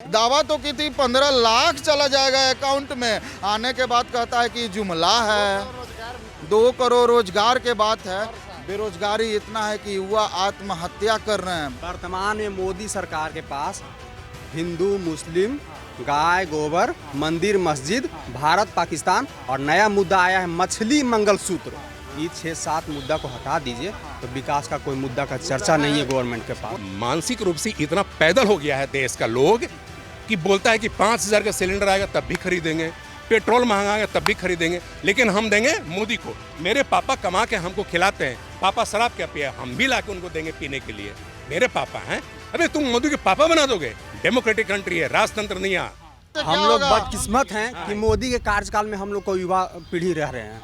दावा तो की थी 15 लाख चला जाएगा अकाउंट में, आने के बाद कहता है कि जुमला है। 2 करोड़ रोजगार के बात है, बेरोजगारी इतना है कि युवा आत्महत्या कर रहे हैं। वर्तमान में मोदी सरकार के पास हिंदू मुस्लिम, गाय गोबर, मंदिर मस्जिद, भारत पाकिस्तान और नया मुद्दा आया है मछली मंगलसूत्र। ये 6-7 मुद्दा को हटा दीजिए तो विकास का कोई मुद्दा का चर्चा नहीं है गवर्नमेंट के पास। मानसिक रूप से इतना पैदल हो गया है देश का लोग कि बोलता है कि 5,000 का सिलेंडर आएगा तब भी खरीदेंगे, पेट्रोल महंगा आएगा तब भी खरीदेंगे, लेकिन हम देंगे मोदी को। मेरे पापा कमा के हमको खिलाते हैं, पापा शराब क्या पिया, हम भी ला के उनको देंगे पीने के लिए। मेरे पापा हैं, अबे तुम मोदी के पापा बना दोगे? डेमोक्रेटिक कंट्री है, राजतंत्र नहीं है। हम लोग बदकिस्मत हैं कि मोदी के कार्यकाल में हम लोग को युवा पीढ़ी रह रहे हैं।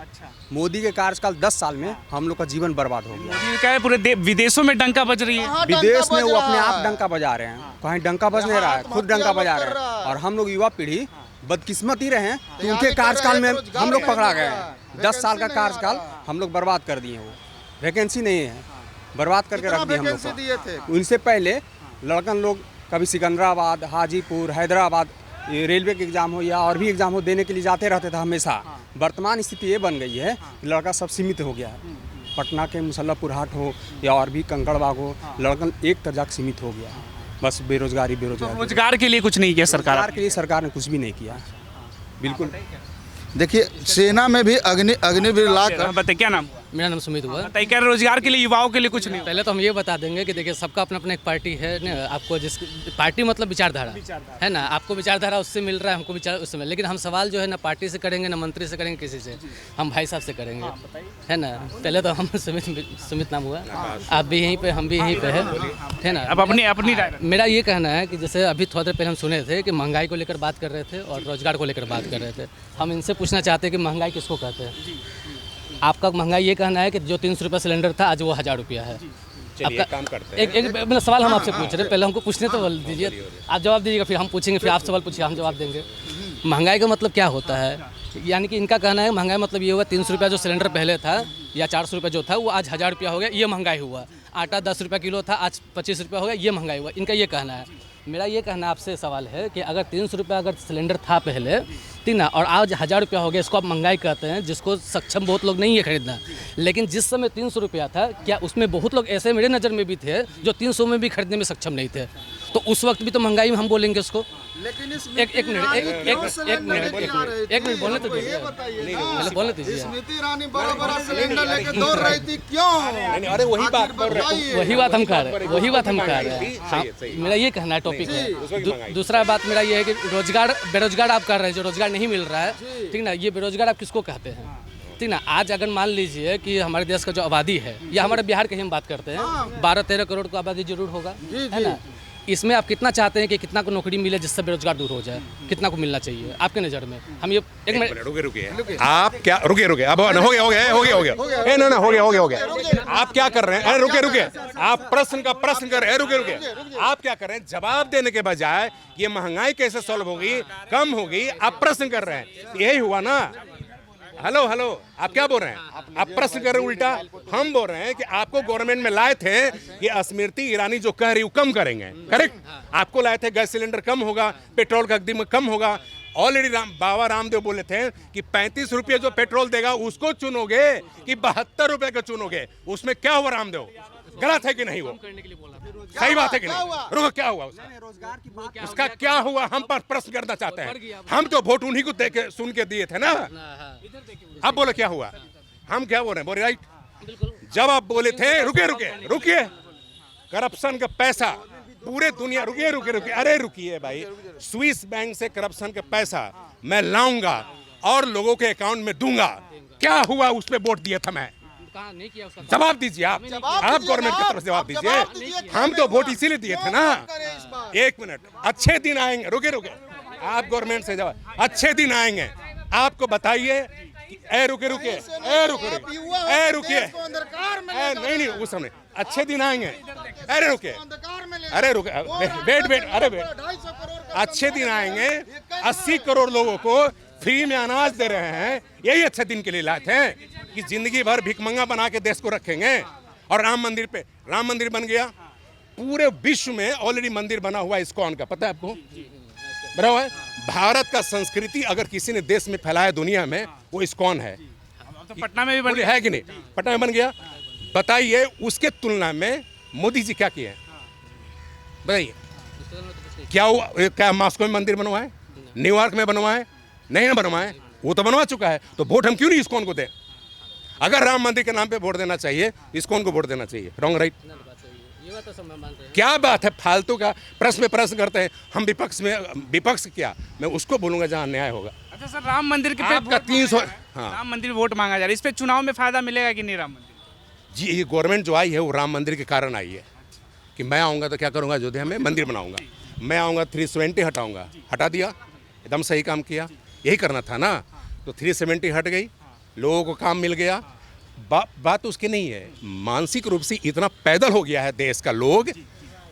मोदी के कार्यकाल 10 साल में हम लोग का जीवन बर्बाद हो गया। मोदी क्या है, पूरे विदेशों में डंका बज रही है। विदेश में वो अपने आप डंका बजा रहे हैं, कहीं डंका बज नहीं रहा है, खुद डंका बजा रहे हैं। और हम लोग युवा पीढ़ी बदकिस्मत ही रहे हैं कि उनके कार्यकाल में हम लोग पकड़ा गए हैं। 10 साल का कार्यकाल हम लोग बर्बाद कर दिए। वो वैकेंसी नहीं है, बर्बाद करके रख दिए हम लोग को। उनसे पहले लड़कन लोग कभी सिकंदराबाद, हाजीपुर, हैदराबाद ये रेलवे के एग्जाम हो या और भी एग्जाम हो देने के लिए जाते रहते थे हमेशा। वर्तमान स्थिति ये बन गई है कि लड़का सब सीमित हो गया है। पटना के मुसल्लापुर हाट हो या और भी कंकड़बाग हो, लड़का एक तरह सीमित हो गया है। बस बेरोजगारी बेरोजगारी। रोजगार के लिए कुछ नहीं किया सरकार के लिए सरकार ने कुछ भी नहीं किया, बिल्कुल। देखिए सेना में भी अग्निवीर लाकर। बताइए क्या नाम? मेरा नाम सुमित हुआ। बताइए क्या रोजगार के लिए युवाओं के लिए कुछ नहीं? पहले तो हम ये बता देंगे कि देखिए सबका अपना अपना एक पार्टी है ना। आपको जिस पार्टी मतलब विचारधारा है ना, आपको विचारधारा उससे मिल रहा है, हमको विचार उससे मिल। लेकिन हम सवाल जो है ना पार्टी से करेंगे ना मंत्री से करेंगे, किसी से हम भाई साहब से करेंगे, है ना। पहले तो हम सुमित नाम हुआ, आप भी यहीं पे, हम भी यहीं पे है ना। अब अपनी मेरा ये कहना है कि जैसे अभी थोड़ी देर पहले हम सुने थे कि महंगाई को लेकर बात कर रहे थे और रोजगार को लेकर बात कर रहे थे। हम इनसे पूछना चाहते हैं कि महंगाई किसको कहते हैं? आपका महंगाई ये कहना है कि जो 300 रुपये सिलेंडर था आज वो 1000 रुपया है। आपका काम करते हैं। एक मतलब सवाल हम आपसे पूछ रहे हैं, पहले हमको पूछने तो बोल दीजिए, आप जवाब दीजिएगा, फिर हम पूछेंगे, फिर आप सवाल पूछिए, हम जवाब देंगे। महंगाई का मतलब क्या होता है? यानी कि इनका कहना है महंगाई मतलब ये हुआ 300 रुपया जो सिलेंडर पहले था या 400 रुपये जो था वो आज 1000 रुपया हो गया, ये महंगाई हुआ। आटा 10 रुपये किलो था, आज 25 रुपया हो गया, ये महंगाई हुआ। इनका ये कहना है। मेरा ये कहना आपसे सवाल है कि अगर 300 रुपया अगर सिलेंडर था पहले, ठीक ना, और आज 1000 रुपया हो गया, इसको आप महंगाई कहते हैं, जिसको सक्षम बहुत लोग नहीं है खरीदना। लेकिन जिस समय 300 रुपया था, क्या उसमें बहुत लोग ऐसे मेरे नज़र में भी थे जो 300 में भी खरीदने में सक्षम नहीं थे? तो उस वक्त भी तो महंगाई में हम बोलेंगे उसको। लेकिन एक मिनट बोलने तो दीजिए, पहले बोलने दीजिए। स्मृति ईरानी बड़ा सिलेंडर लेके दौड़ रही थी, क्यों? अरे वही बात हम कह रहे हैं। मेरा ये कहना है टॉपिक है। दूसरा बात मेरा ये है कि रोजगार बेरोजगार आप कर रहे हैं, जो रोजगार नहीं मिल रहा है, ठीक ना, ये बेरोजगार आप किसको कहते हैं? ठीक ना, आज अगर मान लीजिए कि हमारे देश का जो आबादी है या हमारे बिहार की हम बात करते हैं, 12-13 करोड़ को आबादी जरूर होगा, है ना। इसमें आप कितना चाहते हैं कि कितना को नौकरी मिले जिससे बेरोजगार दूर हो जाए? कितना को मिलना चाहिए आपके नज़र में? हम ये एक मिनट रुके आप क्या रुके अब हो गया ए ना हो गया। आप क्या कर रहे हैं? अरे रुके आप प्रश्न कर रहे हैं। रुके आप क्या कर रहे हैं? जवाब देने के बजाय ये महंगाई कैसे सॉल्व होगी, कम होगी, आप प्रश्न कर रहे हैं। यही हुआ ना। हेलो आप क्या बोल रहे हैं? आप प्रश्न कर रहे हैं उल्टा। हम बोल रहे हैं कि आपको गवर्नमेंट में लाए थे कि स्मृति ईरानी जो कह रही वो कम करेंगे, करेक्ट? आपको लाए थे गैस सिलेंडर कम होगा, पेट्रोल का कीमत कम होगा। ऑलरेडी बाबा रामदेव बोले थे कि 35 रुपये जो पेट्रोल देगा उसको चुनोगे कि 72 रुपये का चुनोगे। उसमें क्या हुआ रामदेव? गलत है कि नहीं? वो सही बात है कि नहीं? रुको, क्या हुआ उसका क्या हुआ? हम पर प्रश्न करना चाहते हैं। हम तो वोट उन्हीं को दे के सुन के दिए थे ना। अब बोलो क्या हुआ? हम क्या बोल रहे हैं? बोल राइट। जब आप बोले थे रुकिए करप्शन का पैसा पूरे दुनिया रुकिए अरे रुकिए भाई, स्विस बैंक से करप्शन का पैसा मैं लाऊंगा और लोगों के अकाउंट में दूंगा। क्या हुआ? उस पर वोट दिया था मैं। नहीं किया उसका। जवाब दीजिए आप गवर्नमेंट की तरफ से जवाब दीजिए। हम तो वोट इसीलिए दिए थे ना। एक मिनट, अच्छे दिन आएंगे। रुके आप गवर्नमेंट से जवाब, अच्छे दिन आएंगे। आपको बताइए रुकिए नहीं उस समय अच्छे दिन आएंगे। अरे रुके वेट अच्छे दिन आएंगे। 80 करोड़ लोगों को फ्री में अनाज दे रहे हैं। यही अच्छे दिन के लिए लाए थे कि जिंदगी भर भिकमंगा बना के देश को रखेंगे। और राम मंदिर बन गया। पूरे विश्व में ऑलरेडी मंदिर बना हुआ है इस्कॉन का, पता है आपको? बना हुआ है। भारत का संस्कृति अगर किसी ने देश में फैलाया दुनिया में, वो इस्कॉन है। अब तो पटना में भी बन बोलिए है कि नहीं? पटना में बन गया। बताइए उसके तुलना में मोदी जी क्या किए हैं? बताइए क्या मॉस्को में मंदिर बनवा है? न्यूयॉर्क में बनवा है? नहीं ना बनवा है, वो तो बनवा चुका है। तो वोट हम क्यों नहीं इस्कॉन को दें? अगर राम मंदिर के नाम पे वोट देना चाहिए, इस्कॉन को वोट देना चाहिए। Wrong right? क्या बात है फालतू का प्रश्न पे प्रश्न करते हैं हम। विपक्ष क्या, मैं उसको बोलूंगा जहां न्याय होगा। अच्छा सर, राम मंदिर के पे आपका वोट 300 मांगा जा रहा है। हाँ राम मंदिर वोट मांगा जा रहा है, इस पे चुनाव में फायदा मिलेगा कि नहीं राम मंदिर? जी, ये गवर्नमेंट जो आई है वो राम मंदिर के कारण आई है कि मैं आऊँगा तो क्या करूँगा, अयोध्या में मंदिर बनाऊँगा। मैं आऊँगा 370 हटाऊँगा, हटा दिया, एकदम सही काम किया। यही करना था ना। तो 370 हट गई, लोगों को काम मिल गया। बात उसकी नहीं है, मानसिक रूप से इतना पैदल हो गया है देश का लोग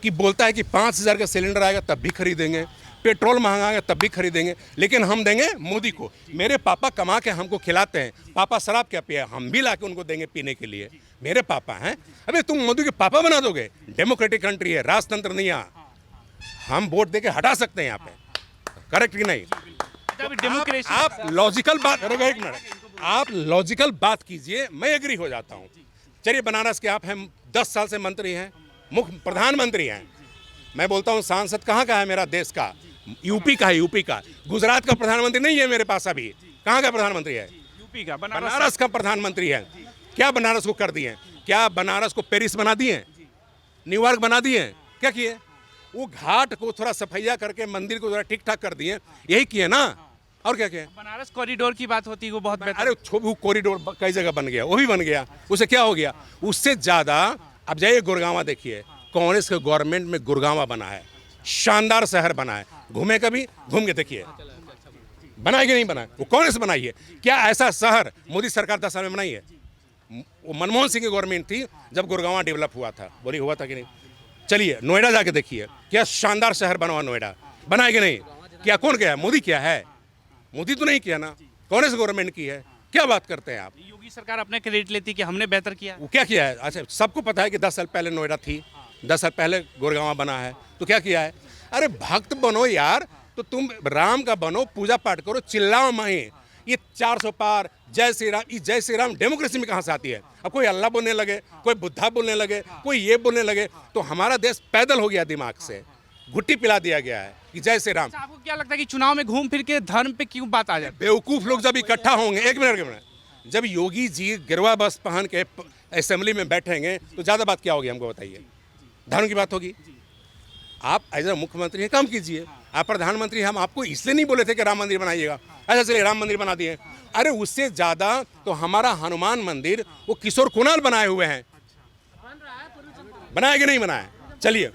कि बोलता है कि 5000 का सिलेंडर आएगा तब भी खरीदेंगे, पेट्रोल महंगा आएगा तब भी खरीदेंगे, लेकिन हम देंगे मोदी को। मेरे पापा कमा के हमको खिलाते हैं, पापा शराब क्या पिया, हम भी ला के उनको देंगे पीने के लिए। मेरे पापा हैं। अबे तुम मोदी के पापा बना दोगे? डेमोक्रेटिक कंट्री है, राजतंत्र नहीं है। हम वोट दे के हटा सकते हैं यहाँ पे, करेक्ट कि नहीं? डेमोक्रेसी आप लॉजिकल बात करोगे, एक मिनट, आप लॉजिकल बात कीजिए, मैं एग्री हो जाता हूँ। चलिए बनारस के आप हैं, 10 साल से मंत्री हैं, मुख्य प्रधानमंत्री हैं। मैं बोलता हूँ सांसद कहाँ का है मेरा देश का? यूपी का है, यूपी का। गुजरात का प्रधानमंत्री नहीं है मेरे पास अभी। कहाँ का प्रधानमंत्री है? यूपी का, बनारस का प्रधानमंत्री है। क्या बनारस को कर दिए? क्या बनारस को पेरिस बना दिए, न्यूयॉर्क बना दिए? क्या किए? वो घाट को थोड़ा सफाइया करके मंदिर को थोड़ा ठीक ठाक कर दिए, यही किए ना। और क्या किए? बनारस कॉरिडोर की बात होती है, वो बहुत बेहतर। अरे वो कॉरिडोर कई जगह बन गया, वो भी बन गया, उससे क्या हो गया? उससे ज्यादा अब जाइए गुड़गांव देखिए, कांग्रेस के गवर्नमेंट में गुड़गांव बना है, शानदार शहर बना है। घूमे कभी? घूम के देखिए, बनाए कि नहीं बनाए? वो कांग्रेस बनाई है। क्या ऐसा शहर मोदी सरकार 10 साल में बनाई है? वो मनमोहन सिंह की गवर्नमेंट थी जब गुड़गांव डेवलप हुआ था, बोली हुआ था कि नहीं? चलिए नोएडा जाके देखिए, क्या शानदार शहर बना हुआ नोएडा, बनाए कि नहीं? क्या कौन किया? मोदी किया है? मोदी तो नहीं किया ना, कांग्रेस गवर्नमेंट की है। क्या बात करते हैं आप? योगी सरकार अपने क्रेडिट लेती कि हमने बेहतर किया। वो क्या किया है? अच्छा, सबको पता है कि 10 साल पहले नोएडा थी, 10 साल पहले गुड़गांव बना है, तो क्या किया है? अरे भक्त बनो यार, तो तुम राम का बनो, पूजा पाठ करो, चिल्लाओ माही। ये 400 पार, जय श्री राम, ये जय श्री राम डेमोक्रेसी में कहाँ से आती है? अब कोई अल्लाह बोलने लगे, कोई बुद्धा बोलने लगे, कोई ये बोलने लगे, तो हमारा देश पैदल हो गया, दिमाग से घुट्टी पिला दिया गया है कि जय श्री राम। आपको क्या लगता है कि चुनाव में घूम फिर के धर्म पे क्यों बात आ जाती है? बेवकूफ लोग जब इकट्ठा होंगे, एक मिनट, जब योगी जी गिरवा बस पहन के असेंबली में बैठेंगे तो ज्यादा बात क्या होगी? हमको बताइए, धर्म की बात होगी। आप एज ए मुख्यमंत्री हैं, काम कीजिए। आप प्रधानमंत्री, हम आपको इसलिए नहीं बोले थे कि राम मंदिर बनाइएगा। अच्छा चलिए राम मंदिर बना दिए। अरे उससे ज्यादा तो हमारा हनुमान मंदिर वो किशोर कुणाल बनाए हुए हैं, बनाया कि नहीं बनाया? चलिए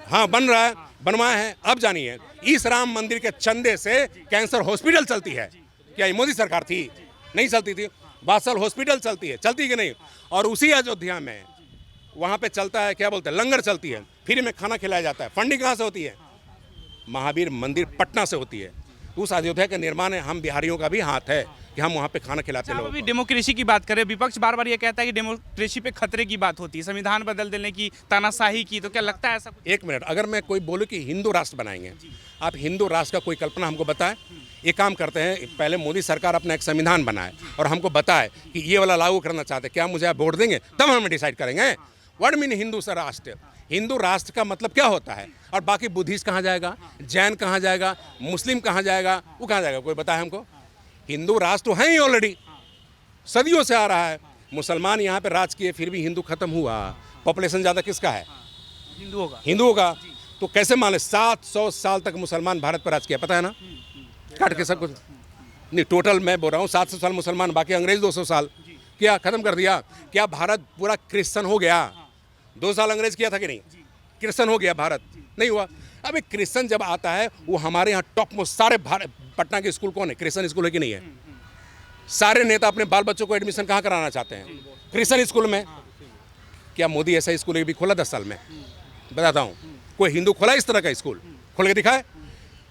हाँ, बन रहा है, बनवाए हैं। अब जानिए, इस राम मंदिर के चंदे से कैंसर हॉस्पिटल चलती है। क्या ये मोदी सरकार थी? नहीं चलती थी। बादशाह हॉस्पिटल चलती है, चलती कि नहीं? और उसी अयोध्या में वहाँ पे चलता है, क्या बोलते हैं, लंगर चलती है, फ्री में खाना खिलाया जाता है। फंडिंग कहाँ से होती है? महावीर मंदिर पटना से होती है। उस अयोध्या के निर्माण में हम बिहारियों का भी हाथ है कि हम वहाँ पे खाना खिलाते लोग। अभी डेमोक्रेसी की बात करें, विपक्ष बार बार ये कहता है कि डेमोक्रेसी पे खतरे की बात होती है, संविधान बदल देने की, तानाशाही की, तो क्या लगता है ऐसा कुछ? एक मिनट, अगर मैं कोई बोलूँ कि हिंदू राष्ट्र बनाएंगे, आप हिंदू राष्ट्र का कोई कल्पना हमको बताएं। ये काम करते हैं, पहले मोदी सरकार अपना एक संविधान बनाए और हमको बताए कि ये वाला लागू करना चाहते हैं, क्या मुझे आप वोट देंगे? तब हम डिसाइड करेंगे। व्हाट मीन हिंदू राष्ट्र? हिंदू राष्ट्र का मतलब क्या होता है? और बाकी बुद्धिस्ट कहाँ जाएगा, जैन कहाँ जाएगा, मुस्लिम कहाँ जाएगा, वो कहाँ जाएगा? कोई बताए हमको। हिंदू राष्ट्र तो है ही ऑलरेडी, सदियों से आ रहा है। मुसलमान यहाँ पे राज किए, फिर भी हिंदू खत्म हुआ। पॉपुलेशन ज़्यादा किसका है? हिंदुओं का। तो कैसे मान ले 700 साल तक मुसलमान भारत पर राज किया, पता है ना? काट के सब कुछ नहीं, टोटल मैं बोल रहा हूँ 700 साल मुसलमान, बाकी अंग्रेज 200 साल क्या खत्म कर दिया? क्या भारत पूरा क्रिश्चियन हो गया? 2 साल अंग्रेज किया था कि नहीं? क्रिश्चियन हो गया भारत? नहीं हुआ। अब एक क्रिश्चियन जब आता है, वो हमारे यहाँ टॉप में सारे पटना के स्कूल कौन है? क्रिश्चियन स्कूल है कि नहीं है? सारे नेता अपने बाल बच्चों को एडमिशन कहाँ कराना चाहते हैं? क्रिश्चियन स्कूल में। क्या मोदी ऐसा स्कूल भी खोला 10 साल में? बताता हूँ, कोई हिंदू खोला इस तरह का स्कूल? खोल के दिखाए।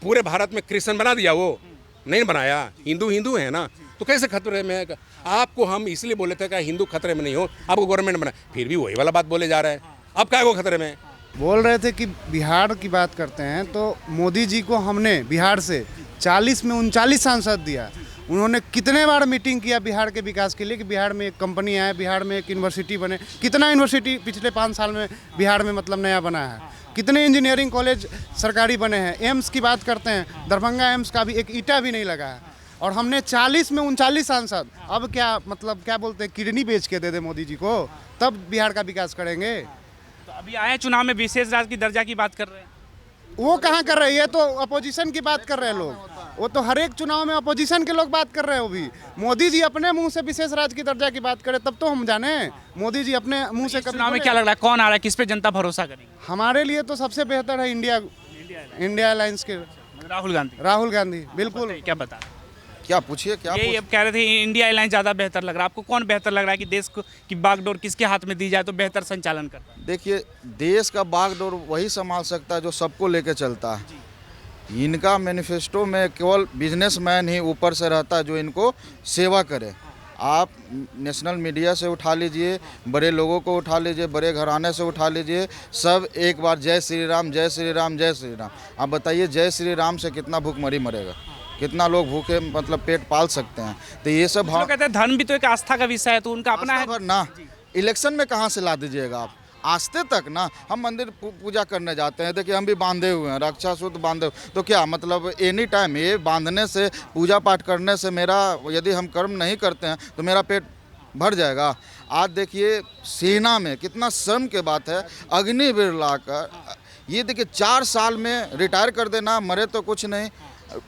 पूरे भारत में क्रिश्चियन बना दिया, वो नहीं बनाया। हिंदू है ना, तो कैसे खतरे में है? आपको हम इसलिए बोले थे कि हिंदू खतरे में नहीं हो, आपको गवर्नमेंट बना, फिर भी वही वाला बात बोले जा रहे हैं। अब क्या है वो खतरे में? बोल रहे थे कि बिहार की बात करते हैं तो मोदी जी को हमने बिहार से 40 में 39 सांसद दिया। उन्होंने कितने बार मीटिंग किया बिहार के विकास के लिए कि बिहार में एक कंपनी आए, बिहार में एक यूनिवर्सिटी बने। कितना यूनिवर्सिटी पिछले 5 साल में बिहार में मतलब नया बना है, कितने इंजीनियरिंग कॉलेज सरकारी बने हैं। एम्स की बात करते हैं, दरभंगा एम्स का भी एक ईंटा भी नहीं लगा है। और हमने 40 में 39 सांसद, अब क्या मतलब क्या बोलते हैं, किडनी बेच के दे दे मोदी जी को, तब बिहार का विकास करेंगे। तो अभी आए चुनाव में विशेष राज्य की दर्जा की बात कर रहे हैं। वो कहाँ कर रहे हैं, ये तो अपोजिशन की बात कर रहे हैं लोग। वो तो हर एक चुनाव में अपोजिशन के लोग बात कर रहे हैं। वो भी मोदी जी अपने मुंह से विशेष राज्य की दर्जा की बात करें तब तो हम जाने। मोदी जी अपने मुंह से कभी चुनाव में क्या लग रहा है, कौन आ रहा है, किस पे जनता भरोसा करेगी? हमारे लिए तो सबसे बेहतर है इंडिया अलायंस के राहुल गांधी बिल्कुल। क्या बता क्या पूछिए, क्या यही अब कह रहे थे इंडिया एयरलाइंस ज़्यादा बेहतर लग रहा है आपको। कौन बेहतर लग रहा है कि देश को की बागडोर किसके हाथ में दी जाए तो बेहतर संचालन करता है? देखिए, देश का बागडोर वही संभाल सकता है जो सबको लेके चलता है। इनका मैनिफेस्टो में केवल बिजनेसमैन ही ऊपर से रहता है जो इनको सेवा करे। आप नेशनल मीडिया से उठा लीजिए, बड़े लोगों को उठा लीजिए, बड़े घराने से उठा लीजिए, सब एक बार जय श्री राम जय श्री राम जय श्री राम। आप बताइए जय श्री राम से कितना भूखमरी मरेगा, कितना लोग भूखे मतलब पेट पाल सकते हैं। तो ये सब लोग कहते हैं धर्म भी तो एक आस्था का विषय है, तो उनका अपना है ना। इलेक्शन में कहाँ से ला दीजिएगा आप? आस्थे तक ना, हम मंदिर पूजा करने जाते हैं, देखिए हम भी बांधे हुए हैं, रक्षा सूत्र बांधे हुए, तो क्या मतलब एनी टाइम ये बांधने से, पूजा पाठ करने से मेरा, यदि हम कर्म नहीं करते हैं तो मेरा पेट भर जाएगा? आज देखिए सेना में कितना श्रम के बात है, अग्निवीर लाकर ये देखिए 4 साल में रिटायर कर देना, मरे तो कुछ नहीं,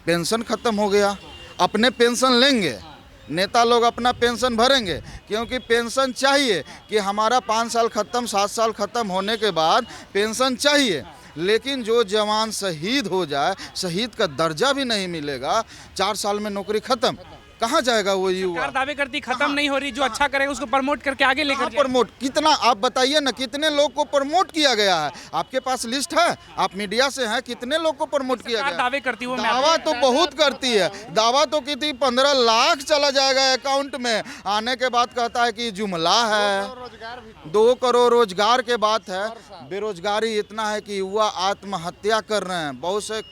पेंशन ख़त्म हो गया। अपने पेंशन लेंगे, नेता लोग अपना पेंशन भरेंगे, क्योंकि पेंशन चाहिए कि हमारा 5 साल ख़त्म, 7 साल ख़त्म होने के बाद पेंशन चाहिए। लेकिन जो जवान शहीद हो जाए, शहीद का दर्जा भी नहीं मिलेगा, 4 साल में नौकरी ख़त्म, कहाँ जाएगा वो युवा? सरकार दावे करती खत्म नहीं हो रही, जो अच्छा करेगा उसको प्रमोट करके आगे लेकर जाए। प्रमोट कितना, आप बताइए ना, कितने लोग को प्रमोट किया गया है? आपके पास लिस्ट है, आप मीडिया से हैं, कितने लोग को प्रमोट किया गया? दावे करती है, दावा तो बहुत करती है, दावा तो की थी 15 लाख चला जाएगा अकाउंट में, आने के बाद कहता है कि जुमला है। 2 करोड़ रोजगार के बात है, बेरोजगारी इतना है कि युवा आत्महत्या कर रहे हैं। बहुत से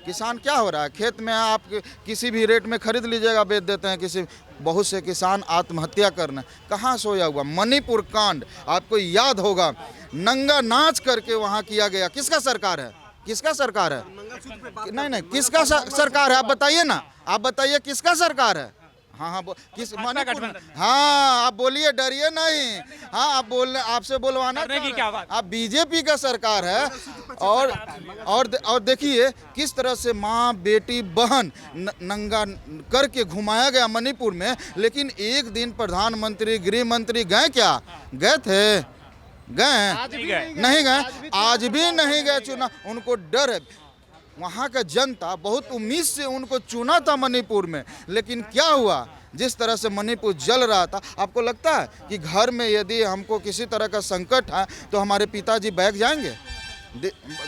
किसान क्या हो रहा है, खेत में आप किसी भी रेट में खरीद लीजिएगा, बेच देते हैं किसी। बहुत से किसान आत्महत्या करना, कहाँ सोया हुआ? मणिपुर कांड आपको याद होगा, नंगा नाच करके वहाँ किया गया। किसका सरकार है, किसका सरकार है? नहीं, किसका सरकार है? आप बताइए ना, आप बताइए किसका सरकार है? हाँ, किस मणिपुर? हाँ, आप बोलिए, डरिए नहीं। हाँ, आप बोलने, आपसे बुलवाना की क्या बात? आप बीजेपी का सरकार है। और देखिए किस तरह से माँ, बेटी, बहन नंगा करके घुमाया गया मणिपुर में। लेकिन एक दिन प्रधानमंत्री, गृह मंत्री गए क्या? गए थे? गए? नहीं गए, आज भी नहीं गए चुनाव। उनको डर है, वहाँ का जनता बहुत उम्मीद से उनको चुना था मणिपुर में, लेकिन क्या हुआ? जिस तरह से मणिपुर जल रहा था। आपको लगता है कि घर में यदि हमको किसी तरह का संकट है तो हमारे पिताजी बैठ जाएंगे?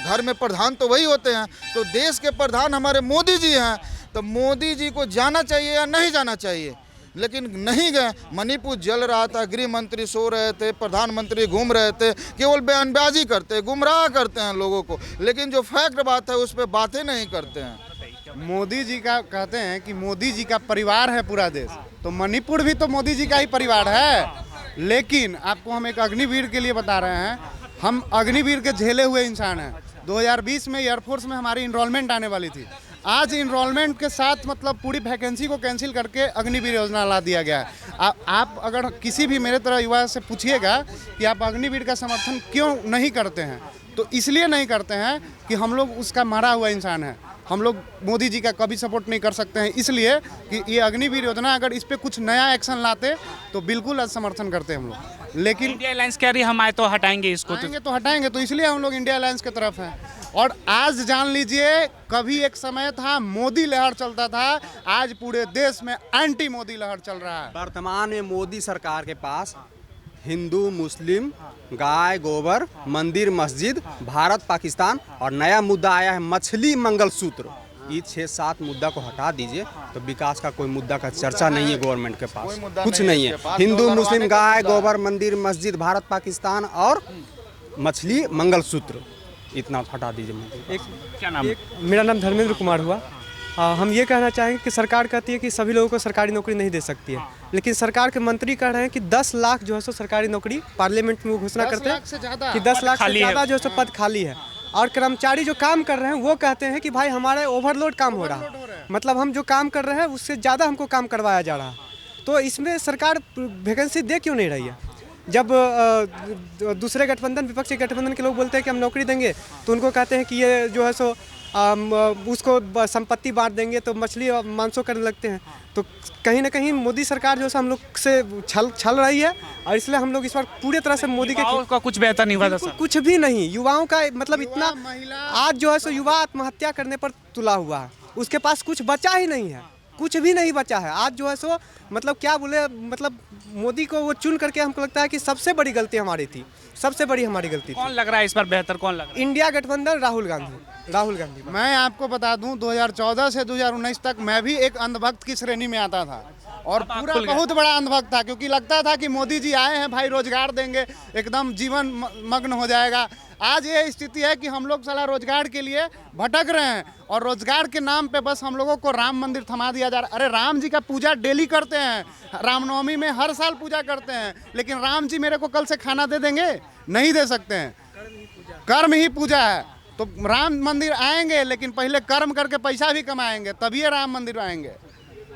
घर में प्रधान तो वही होते हैं, तो देश के प्रधान हमारे मोदी जी हैं, तो मोदी जी को जाना चाहिए या नहीं जाना चाहिए? लेकिन नहीं गए। मणिपुर जल रहा था, गृह मंत्री सो रहे थे, प्रधानमंत्री घूम रहे थे, केवल बयानबाजी करते, गुमराह करते हैं लोगों को, लेकिन जो फैक्ट बात है उस पर बातें नहीं करते हैं। मोदी जी का कहते हैं कि मोदी जी का परिवार है पूरा देश, तो मणिपुर भी तो मोदी जी का ही परिवार है। लेकिन आपको हम एक अग्निवीर के लिए बता रहे हैं, हम अग्निवीर के झेले हुए इंसान हैं। 2020 में एयरफोर्स में हमारी इनरोलमेंट आने वाली थी, आज इनरोलमेंट के साथ मतलब पूरी वैकेंसी को कैंसिल करके अग्निवीर योजना ला दिया गया है। आप अगर किसी भी मेरे तरह युवा से पूछिएगा कि आप अग्निवीर का समर्थन क्यों नहीं करते हैं, तो इसलिए नहीं करते हैं कि हम लोग उसका मरा हुआ इंसान है। हम लोग मोदी जी का कभी सपोर्ट नहीं कर सकते हैं, इसलिए कि ये अग्निवीर योजना अगर इस पर कुछ नया एक्शन लाते तो बिल्कुल समर्थन करते हैं हम लोग। लेकिन इंडिया अलायंस कह रही है हम आए तो हटाएंगे इसको, तो हटाएंगे, तो इसलिए हम लोग इंडिया अलायंस की तरफ हैं। और आज जान लीजिए, कभी एक समय था मोदी लहर चलता था, आज पूरे देश में एंटी मोदी लहर चल रहा है। वर्तमान में मोदी सरकार के पास हिंदू, मुस्लिम, गाय, गोबर, मंदिर, मस्जिद, भारत, पाकिस्तान और नया मुद्दा आया है मछली मंगलसूत्र। ये 6-7 मुद्दा को हटा दीजिए तो विकास का कोई मुद्दा का चर्चा नहीं है गवर्नमेंट के पास, कुछ नहीं है। हिंदू, मुस्लिम, गाय, गोबर, मंदिर, मस्जिद, भारत, पाकिस्तान और मछली मंगलसूत्र इतना हटा दीजिए मुझे। क्या नाम है? मेरा नाम धर्मेंद्र कुमार हुआ। हम ये कहना चाहेंगे कि सरकार कहती है कि सभी लोगों को सरकारी नौकरी नहीं दे सकती है, लेकिन सरकार के मंत्री कह रहे हैं कि 10 लाख जो है सो सरकारी नौकरी, पार्लियामेंट में वो घोषणा करते हैं कि 10 लाख से ज़्यादा जो है सो पद खाली है, और कर्मचारी जो काम कर रहे हैं वो कहते हैं कि भाई हमारे ओवरलोड काम हो रहा है, मतलब हम जो काम कर रहे हैं उससे ज़्यादा हमको काम करवाया जा रहा है। तो इसमें सरकार वैकेंसी दे क्यों नहीं रही है? जब दूसरे गठबंधन, विपक्षी गठबंधन के लोग बोलते हैं कि हम नौकरी देंगे, तो उनको कहते हैं कि ये जो है सो उसको संपत्ति बांट देंगे, तो मछली और मांसो करने लगते हैं। तो कहीं ना कहीं मोदी सरकार जो है हम लोग से छल रही है, और इसलिए हम लोग इस बार पूरी तरह से मोदी के युवाओं का कुछ बेहतर नहीं हुआ था सर। कुछ भी नहीं। युवाओं का मतलब इतना आज जो है सो युवा आत्महत्या करने पर तुला हुआ है, उसके पास कुछ बचा ही नहीं है, कुछ भी नहीं बचा है। आज जो है सो मतलब क्या बोले, मतलब मोदी को वो चुन करके हमको लगता है कि सबसे बड़ी गलती हमारी थी, सबसे बड़ी हमारी गलती थी। कौन लग रहा है इस बार बेहतर, कौन लग रहा है? इंडिया गठबंधन राहुल गांधी। मैं आपको बता दूं 2014 से 2019 तक मैं भी एक अंधभक्त की श्रेणी में आता था, और पूरा बहुत बड़ा अंधभक्त था, क्योंकि लगता था कि मोदी जी आए हैं भाई रोजगार देंगे, एकदम जीवन मग्न हो जाएगा। आज ये स्थिति है कि हम लोग साला रोजगार के लिए भटक रहे हैं, और रोजगार के नाम पे बस हम लोगों को राम मंदिर थमा दिया जा रहा है। अरे राम जी का पूजा डेली करते हैं, रामनवमी में हर साल पूजा करते हैं, लेकिन राम जी मेरे को कल से खाना दे देंगे? नहीं दे सकते हैं। कर्म ही पूजा है। तो राम मंदिर आएंगे, लेकिन पहले कर्म करके पैसा भी कमाएंगे, तभी राम मंदिर आएंगे।